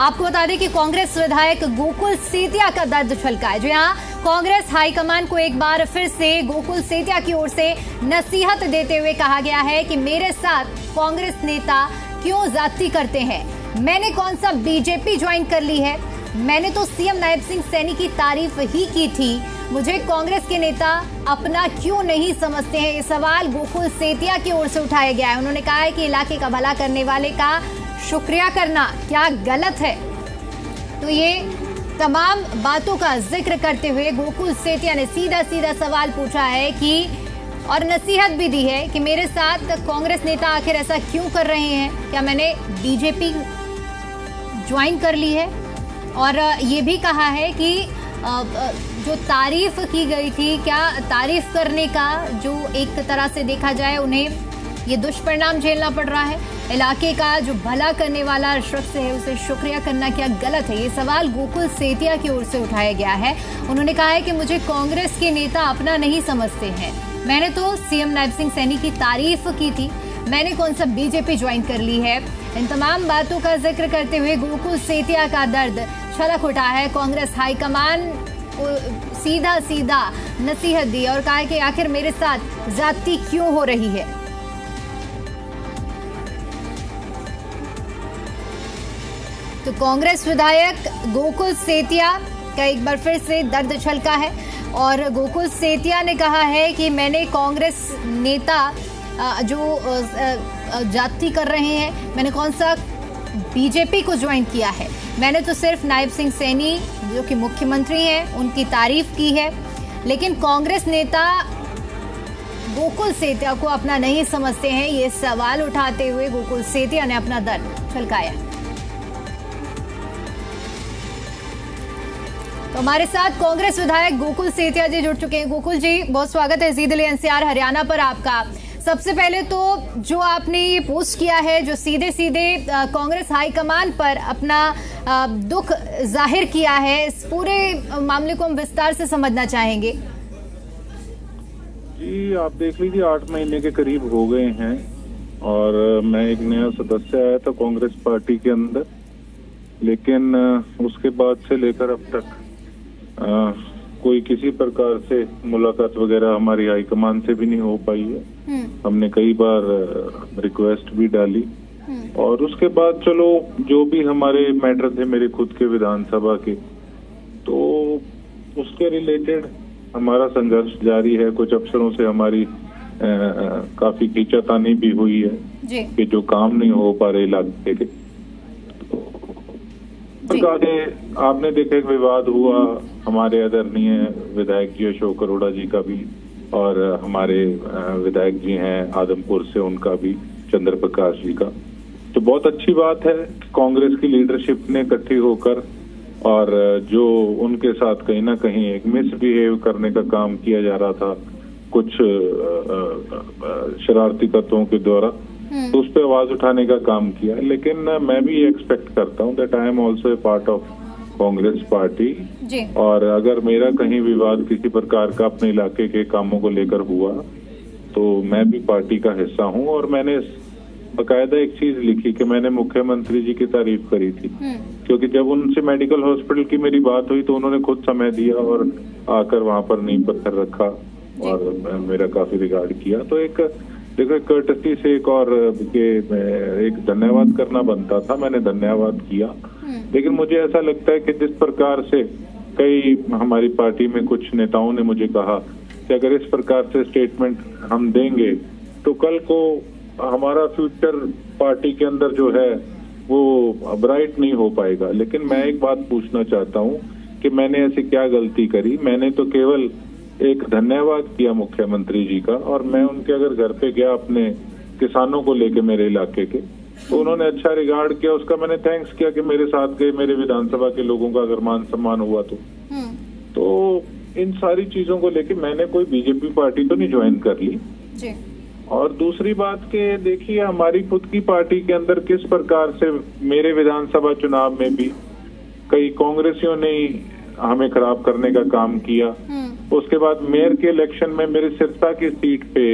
आपको बता दें कि कांग्रेस विधायक गोकुल सेतिया का दर्द छलका है। जी हां, कांग्रेस हाईकमान को एक बार फिर से गोकुल सेतिया की ओर से नसीहत देते हुए कहा गया है कि मेरे साथ कांग्रेस नेता क्यों ज्यादती करते हैं। मैंने कौन सा बीजेपी ज्वाइन कर ली है, मैंने तो सीएम नायब सिंह सैनी की तारीफ ही की थी, मुझे कांग्रेस के नेता अपना क्यों नहीं समझते हैं। ये सवाल गोकुल सेतिया की ओर से उठाया गया है। उन्होंने कहा है कि इलाके का भला करने वाले का शुक्रिया करना क्या गलत है। तो ये तमाम बातों का जिक्र करते हुए गोकुल सेतिया ने सीधा सीधा सवाल पूछा है कि और नसीहत भी दी है कि मेरे साथ कांग्रेस नेता आखिर ऐसा क्यों कर रहे हैं, क्या मैंने बीजेपी ज्वाइन कर ली है। और ये भी कहा है कि जो तारीफ की गई थी, क्या तारीफ करने का जो एक तरह से देखा जाए उन्हें ये दुष्परिणाम झेलना पड़ रहा है। इलाके का जो भला करने वाला शख्स है उसे शुक्रिया करना क्या गलत है। ये सवाल गोकुल सेतिया की ओर से उठाया गया है। उन्होंने कहा है कि मुझे कांग्रेस के नेता अपना नहीं समझते हैं, मैंने तो सीएम नायब सिंह सैनी की तारीफ की थी, मैंने कौन सा बीजेपी ज्वाइन कर ली है। इन तमाम बातों का जिक्र करते हुए गोकुल सेतिया का दर्द छलक उठा है। कांग्रेस हाईकमान को सीधा सीधा नसीहत दी और कहा कि आखिर मेरे साथ ज्यादती क्यों हो रही है। तो कांग्रेस विधायक गोकुल सेतिया का एक बार फिर से दर्द छलका है और गोकुल सेतिया ने कहा है कि मैंने कांग्रेस नेता जो जाति कर रहे हैं, मैंने कौन सा बीजेपी को ज्वाइन किया है, मैंने तो सिर्फ नायब सिंह सैनी जो कि मुख्यमंत्री हैं उनकी तारीफ की है, लेकिन कांग्रेस नेता गोकुल सेतिया को अपना नहीं समझते हैं। ये सवाल उठाते हुए गोकुल सेतिया ने अपना दर्द छलकाया। तो हमारे साथ कांग्रेस विधायक गोकुल सेतिया जी जुड़ चुके हैं। गोकुल जी, बहुत स्वागत है जी दिल्ली एनसीआर हरियाणा पर आपका। सबसे पहले तो जो आपने ये पोस्ट किया है, जो सीधे सीधे कांग्रेस हाईकमान पर अपना दुख जाहिर किया है, इस पूरे मामले को हम विस्तार से समझना चाहेंगे। जी, आप देख लीजिए 8 महीने के करीब हो गए हैं और मैं एक नया सदस्य आया था कांग्रेस पार्टी के अंदर, लेकिन उसके बाद से लेकर अब तक कोई किसी प्रकार से मुलाकात वगैरह हमारी हाईकमान से भी नहीं हो पाई है। हमने कई बार रिक्वेस्ट भी डाली और उसके बाद चलो जो भी हमारे मैटर थे मेरे खुद के विधानसभा के, तो उसके रिलेटेड हमारा संघर्ष जारी है। कुछ अफसरों से हमारी काफी खींचातानी भी हुई है कि जो काम नहीं हो पा रहे इलाके के। आपने देखा एक विवाद हुआ हमारे आदरणीय विधायक जी अशोक अरोड़ा जी का भी और हमारे विधायक जी हैं आदमपुर से उनका भी, चंद्र प्रकाश जी का। तो बहुत अच्छी बात है कांग्रेस की लीडरशिप ने इकट्ठी होकर और जो उनके साथ कहीं ना कहीं एक मिसबिहेव करने का काम किया जा रहा था कुछ शरारती तत्वों के द्वारा, तो उस पर आवाज उठाने का काम किया। लेकिन मैं भी एक्सपेक्ट करता हूँ that I am also a part of Congress party, और अगर मेरा कहीं विवाद किसी प्रकार का अपने इलाके के कामों को लेकर हुआ तो मैं भी पार्टी का हिस्सा हूँ। और मैंने बकायदा एक चीज लिखी कि मैंने मुख्यमंत्री जी की तारीफ करी थी, क्योंकि जब उनसे मेडिकल हॉस्पिटल की मेरी बात हुई तो उन्होंने खुद समय दिया और आकर वहां पर नींव पत्थर रखा और मेरा काफी रिगार्ड किया। तो एक देखो कर्टसी से एक धन्यवाद करना बनता था, मैंने धन्यवाद किया। लेकिन मुझे ऐसा लगता है कि जिस प्रकार से कई हमारी पार्टी में कुछ नेताओं ने मुझे कहा कि अगर इस प्रकार से स्टेटमेंट हम देंगे तो कल को हमारा फ्यूचर पार्टी के अंदर जो है वो ब्राइट नहीं हो पाएगा। लेकिन मैं एक बात पूछना चाहता हूँ कि मैंने ऐसी क्या गलती करी। मैंने तो केवल एक धन्यवाद किया मुख्यमंत्री जी का, और मैं उनके अगर घर पे गया अपने किसानों को लेके मेरे इलाके के, तो उन्होंने अच्छा रिगार्ड किया, उसका मैंने थैंक्स किया कि मेरे साथ गए मेरे विधानसभा के लोगों का अगर मान सम्मान हुआ तो इन सारी चीजों को लेके मैंने कोई बीजेपी पार्टी तो नहीं ज्वाइन कर ली जी। और दूसरी बात के देखिए हमारी खुद की पार्टी के अंदर किस प्रकार से मेरे विधानसभा चुनाव में भी कई कांग्रेसियों ने हमें खराब करने का काम किया। उसके बाद मेयर के इलेक्शन में मेरे सिरसा की सीट पे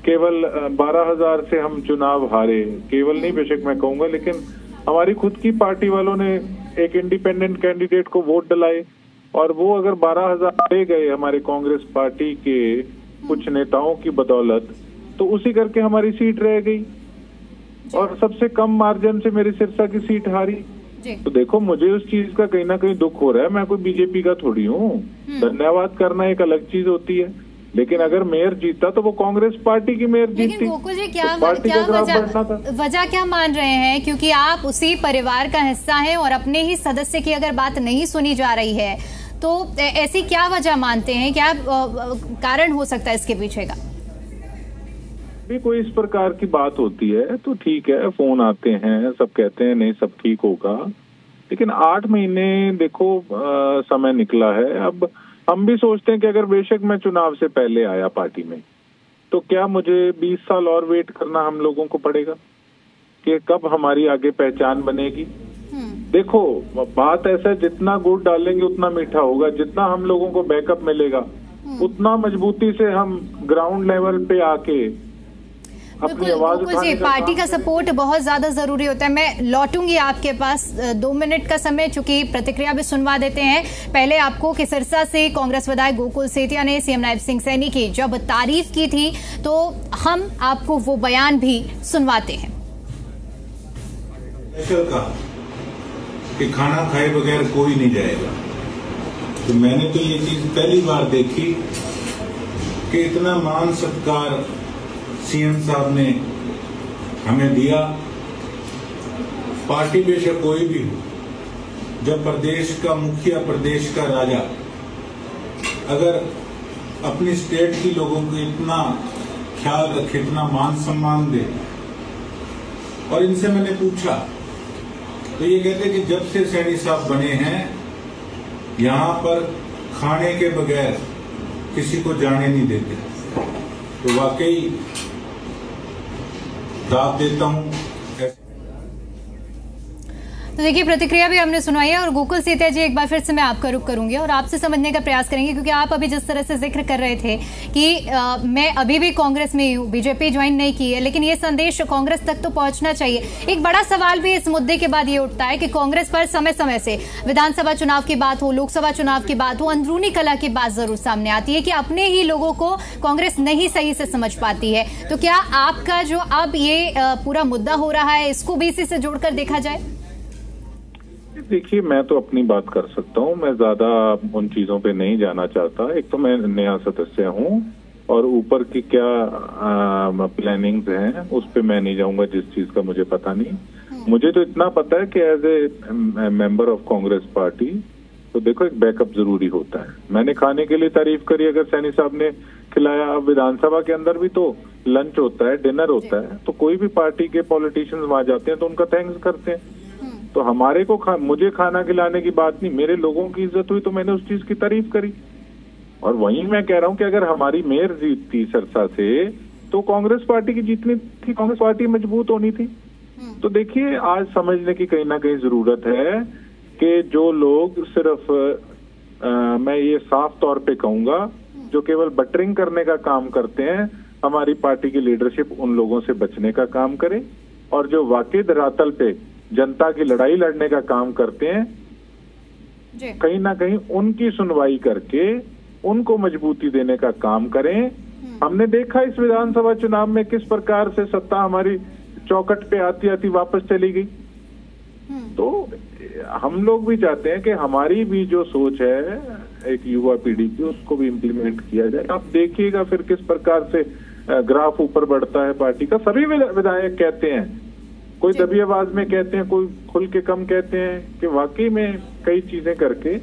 केवल 12,000 से हम चुनाव हारे। केवल नहीं बेशक मैं कहूंगा, लेकिन हमारी खुद की पार्टी वालों ने एक इंडिपेंडेंट कैंडिडेट को वोट डलाए और वो अगर 12,000 ले गए हमारे कांग्रेस पार्टी के कुछ नेताओं की बदौलत, तो उसी करके हमारी सीट रह गई और सबसे कम मार्जिन से मेरी सिरसा की सीट हारी। तो देखो, मुझे उस चीज का कहीं ना कहीं दुख हो रहा है। मैं कोई बीजेपी का थोड़ी हूँ। धन्यवाद करना एक अलग चीज होती है, लेकिन अगर मेयर जीता तो वो कांग्रेस पार्टी की मेयर जीती। लेकिन गोकुल जी क्या वजह क्या मान रहे हैं? क्योंकि आप उसी परिवार का हिस्सा हैं और अपने ही सदस्य की अगर बात नहीं सुनी जा रही है तो ऐसी क्या वजह मानते हैं? क्या कारण हो सकता है इसके पीछे का? भी कोई इस प्रकार की बात होती है तो ठीक है, फोन आते हैं, सब कहते हैं नहीं सब ठीक होगा, लेकिन 8 महीने देखो समय निकला है। अब हम भी सोचते हैं कि अगर बेशक मैं चुनाव से पहले आया पार्टी में तो क्या मुझे 20 साल और वेट करना हम लोगों को पड़ेगा कि कब हमारी आगे पहचान बनेगी? देखो, बात ऐसा है, जितना गुड़ डालेंगे उतना मीठा होगा। जितना हम लोगों को बैकअप मिलेगा उतना मजबूती से हम ग्राउंड लेवल पे आके अपनी आवाज उठाने का पार्टी का सपोर्ट बहुत ज्यादा जरूरी होता है। मैं लौटूंगी आपके पास, 2 मिनट का समय, चूंकि प्रतिक्रिया भी सुनवा देते हैं। पहले आपको कि सिरसा से कांग्रेस विधायक गोकुल सेतिया ने सीएम नायब सिंह सैनी की जब तारीफ की थी तो हम आपको वो बयान भी सुनवाते हैं। कि खाना खाए बगैर कोई नहीं जाएगा, तो मैंने तो ये चीज पहली बार देखी कि इतना मान सत्कार सीएम साहब ने हमें दिया। पार्टी बेशक कोई भी हो, जब प्रदेश का मुखिया, प्रदेश का राजा अगर अपनी स्टेट की लोगों को इतना ख्याल रखे, इतना मान सम्मान दे, और इनसे मैंने पूछा तो ये कहते कि जब से सैनी साहब बने हैं यहाँ पर खाने के बगैर किसी को जाने नहीं देते। तो वाकई दाद देता हूँ। तो देखिए, प्रतिक्रिया भी हमने सुनाई है और गोकुल सेतिया जी, एक बार फिर से मैं आपका रुख करूंगी और आपसे समझने का प्रयास करेंगे, क्योंकि आप अभी जिस तरह से जिक्र कर रहे थे कि मैं अभी भी कांग्रेस में ही हूँ, बीजेपी ज्वाइन नहीं की है, लेकिन ये संदेश कांग्रेस तक तो पहुंचना चाहिए। एक बड़ा सवाल भी इस मुद्दे के बाद ये उठता है कि कांग्रेस पर समय समय से विधानसभा चुनाव की बात हो, लोकसभा चुनाव की बात हो, अंदरूनी कलह की बात जरूर सामने आती है कि अपने ही लोगों को कांग्रेस नहीं सही से समझ पाती है। तो क्या आपका जो अब ये पूरा मुद्दा हो रहा है, इसको भी इसी से जोड़कर देखा जाए? देखिए, मैं तो अपनी बात कर सकता हूँ, मैं ज्यादा उन चीजों पे नहीं जाना चाहता। एक तो मैं नया सदस्य हूँ और ऊपर की क्या प्लानिंग्स हैं उस पे मैं नहीं जाऊंगा, जिस चीज का मुझे पता नहीं। मुझे तो इतना पता है कि as a member of Congress party तो देखो, एक बैकअप जरूरी होता है। मैंने खाने के लिए तारीफ करी, अगर सैनी साहब ने खिलाया। अब विधानसभा के अंदर भी तो लंच होता है, डिनर होता है, तो कोई भी पार्टी के पॉलिटिशियंस वहां जाते हैं तो उनका थैंक्स करते हैं। तो हमारे को मुझे खाना खिलाने की बात नहीं, मेरे लोगों की इज्जत हुई तो मैंने उस चीज की तारीफ करी। और वहीं मैं कह रहा हूं कि अगर हमारी मेयर जीतती सिरसा से तो कांग्रेस पार्टी की जीतनी थी, कांग्रेस पार्टी मजबूत होनी थी। तो देखिए, आज समझने की कहीं ना कहीं जरूरत है कि जो लोग सिर्फ मैं ये साफ तौर पे कहूंगा, जो केवल बटरिंग करने का काम करते हैं, हमारी पार्टी की लीडरशिप उन लोगों से बचने का काम करे, और जो वाकई धरातल पे जनता की लड़ाई लड़ने का काम करते हैं, कहीं ना कहीं उनकी सुनवाई करके उनको मजबूती देने का काम करें। हमने देखा इस विधानसभा चुनाव में किस प्रकार से सत्ता हमारी चौखट पे आती आती वापस चली गई। तो हम लोग भी चाहते हैं कि हमारी भी जो सोच है एक युवा पीढ़ी की, उसको भी इम्प्लीमेंट किया जाए। आप देखिएगा फिर किस प्रकार से ग्राफ ऊपर बढ़ता है पार्टी का। सभी विधायक कहते हैं, कोई दबी आवाज में कहते हैं, कोई खुल के कम कहते हैं कि वाकई में कई चीजें करके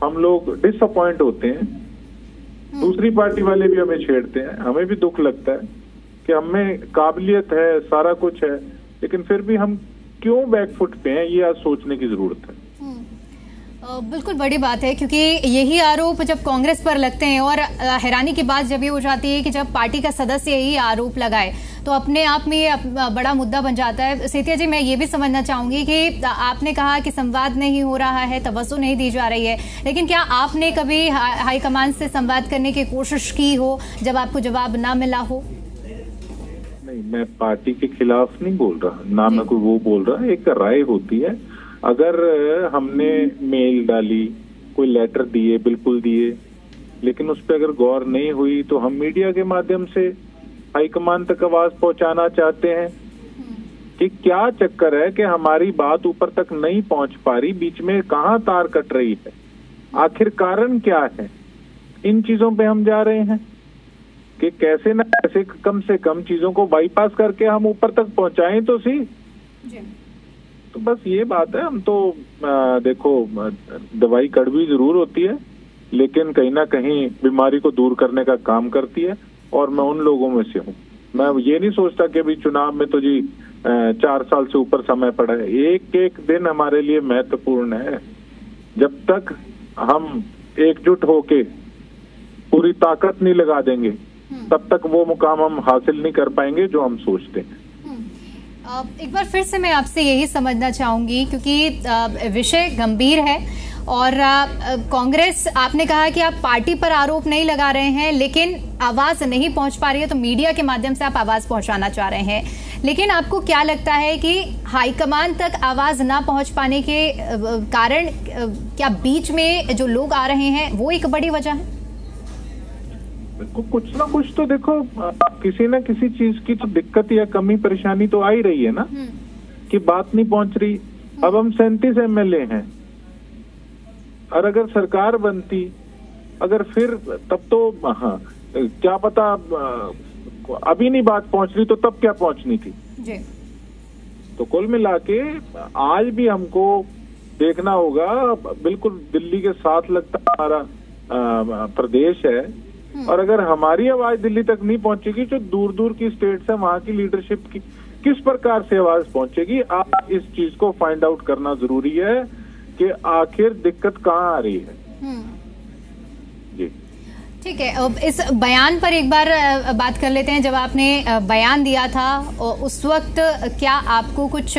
हम लोग डिसअपॉइंट होते हैं। दूसरी पार्टी वाले भी हमें छेड़ते हैं, हमें भी दुख लगता है कि हमें काबिलियत है, सारा कुछ है, लेकिन फिर भी हम क्यों बैकफुट पे हैं, ये आज सोचने की जरूरत है। बिल्कुल बड़ी बात है, क्योंकि यही आरोप जब कांग्रेस पर लगते हैं, और हैरानी की बात जब ये हो जाती है कि जब पार्टी का सदस्य यही आरोप लगाए तो अपने आप में ये बड़ा मुद्दा बन जाता है। सेतिया जी, मैं ये भी समझना चाहूंगी कि आपने कहा कि संवाद नहीं हो रहा है, तवज्जो नहीं दी जा रही है, लेकिन क्या आपने कभी हाईकमान से संवाद करने की कोशिश की हो जब आपको जवाब ना मिला हो? नहीं, मैं पार्टी के खिलाफ नहीं बोल रहा, ना मैं कोई वो बोल रहा, एक राय होती है। अगर हमने मेल डाली, कोई लेटर दिए, बिल्कुल दिए, लेकिन उस पर अगर गौर नहीं हुई तो हम मीडिया के माध्यम से हाईकमान तक आवाज पहुंचाना चाहते हैं कि क्या चक्कर है कि हमारी बात ऊपर तक नहीं पहुंच पा रही, बीच में कहाँ तार कट रही है, आखिर कारण क्या है। इन चीजों पे हम जा रहे हैं कि कैसे न कैसे कम से कम चीजों को बाईपास करके हम ऊपर तक पहुंचाएं तो सही। तो बस ये बात है। हम तो देखो, दवाई कड़वी जरूर होती है, लेकिन कहीं ना कहीं बीमारी को दूर करने का काम करती है, और मैं उन लोगों में से हूँ। मैं ये नहीं सोचता कि अभी चुनाव में तो जी 4 साल से ऊपर समय पड़ा है। एक एक दिन हमारे लिए महत्वपूर्ण है। जब तक हम एकजुट होके पूरी ताकत नहीं लगा देंगे, तब तक वो मुकाम हम हासिल नहीं कर पाएंगे जो हम सोचते हैं। एक बार फिर से मैं आपसे यही समझना चाहूंगी, क्योंकि विषय गंभीर है और कांग्रेस, आपने कहा कि आप पार्टी पर आरोप नहीं लगा रहे हैं, लेकिन आवाज नहीं पहुंच पा रही है तो मीडिया के माध्यम से आप आवाज पहुंचाना चाह रहे हैं। लेकिन आपको क्या लगता है कि हाईकमान तक आवाज ना पहुंच पाने के कारण क्या बीच में जो लोग आ रहे हैं वो एक बड़ी वजह है? कुछ ना कुछ तो देखो, किसी ना किसी चीज की तो दिक्कत या कमी परेशानी तो आ ही रही है ना, कि बात नहीं पहुंच रही। अब हम 37 MLA हैं, और अगर सरकार बनती, अगर फिर तब तो क्या पता, अभी नहीं बात पहुंच रही तो तब क्या पहुंचनी थी जी। तो कुल मिला के आज भी हमको देखना होगा, बिल्कुल दिल्ली के साथ लगता हमारा प्रदेश है, और अगर हमारी आवाज दिल्ली तक नहीं पहुंचेगी, जो दूर दूर की स्टेट्स है वहां की लीडरशिप की किस प्रकार से आवाज पहुंचेगी। आप इस चीज को फाइंड आउट करना जरूरी है कि आखिर दिक्कत कहाँ आ रही है जी। ठीक है, इस बयान पर एक बार बात कर लेते हैं। जब आपने बयान दिया था उस वक्त क्या आपको कुछ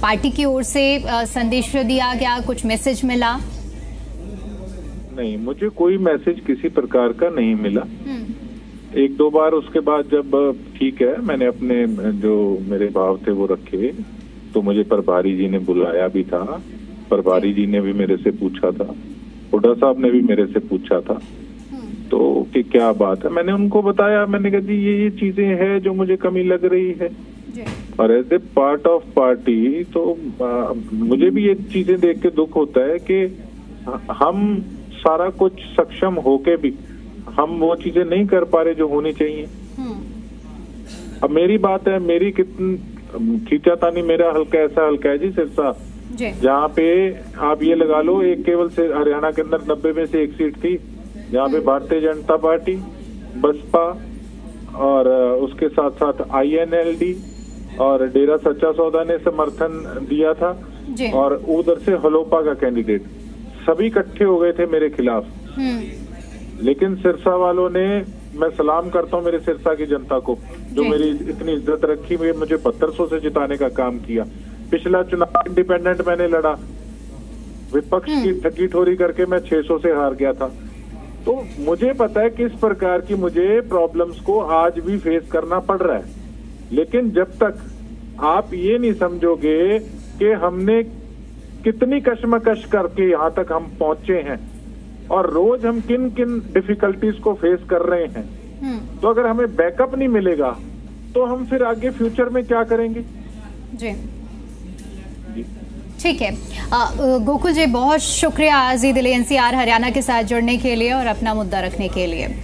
पार्टी की ओर से संदेश दिया गया, कुछ मैसेज मिला? नहीं, मुझे कोई मैसेज किसी प्रकार का नहीं मिला। 1-2 बार उसके बाद जब ठीक है, मैंने अपने जो मेरे भाव थे वो रखे, तो मुझे प्रभारी जी ने बुलाया भी था, प्रभारी जी ने भी मेरे से पूछा था, हुड्डा साहब ने भी मेरे से पूछा था, तो कि क्या बात है। मैंने उनको बताया, मैंने कहा जी ये चीजें हैं जो मुझे कमी लग रही है, और as a part of party तो मुझे भी ये चीजें देख के दुख होता है कि हम सारा कुछ सक्षम होके भी हम वो चीजें नहीं कर पा रहे जो होनी चाहिए। अब मेरी बात है, मेरी कितनी खींचातानी, मेरा हल्का ऐसा हल्का है जी सिरसा, जहाँ पे आप ये लगा लो, एक केवल से हरियाणा के अंदर 90 में से 1 सीट थी, जहाँ पे भारतीय जनता पार्टी, बसपा और उसके साथ साथ INLD और डेरा सच्चा सौदा ने समर्थन दिया था, और उधर से हलोपा का कैंडिडेट, सभी इकट्ठे हो गए थे मेरे खिलाफ। लेकिन सिरसा वालों ने, मैं सलाम करता हूँ मेरे सिरसा की जनता को, जो मेरी इतनी इज्जत रखी, मुझे 7200 से जिताने का काम किया। पिछला चुनाव इंडिपेंडेंट मैंने लड़ा, विपक्ष की ठगी ठोरी करके मैं 600 से हार गया था। तो मुझे पता है किस प्रकार की मुझे प्रॉब्लम्स को आज भी फेस करना पड़ रहा है। लेकिन जब तक आप ये नहीं समझोगे कि हमने कितनी कशमकश करके यहाँ तक हम पहुंचे हैं, और रोज हम किन किन डिफिकल्टीज को फेस कर रहे हैं, तो अगर हमें बैकअप नहीं मिलेगा तो हम फिर आगे फ्यूचर में क्या करेंगे जी। ठीक है, गोकुल जी बहुत शुक्रिया आज़-ई-दिल NCR हरियाणा के साथ जुड़ने के लिए और अपना मुद्दा रखने के लिए।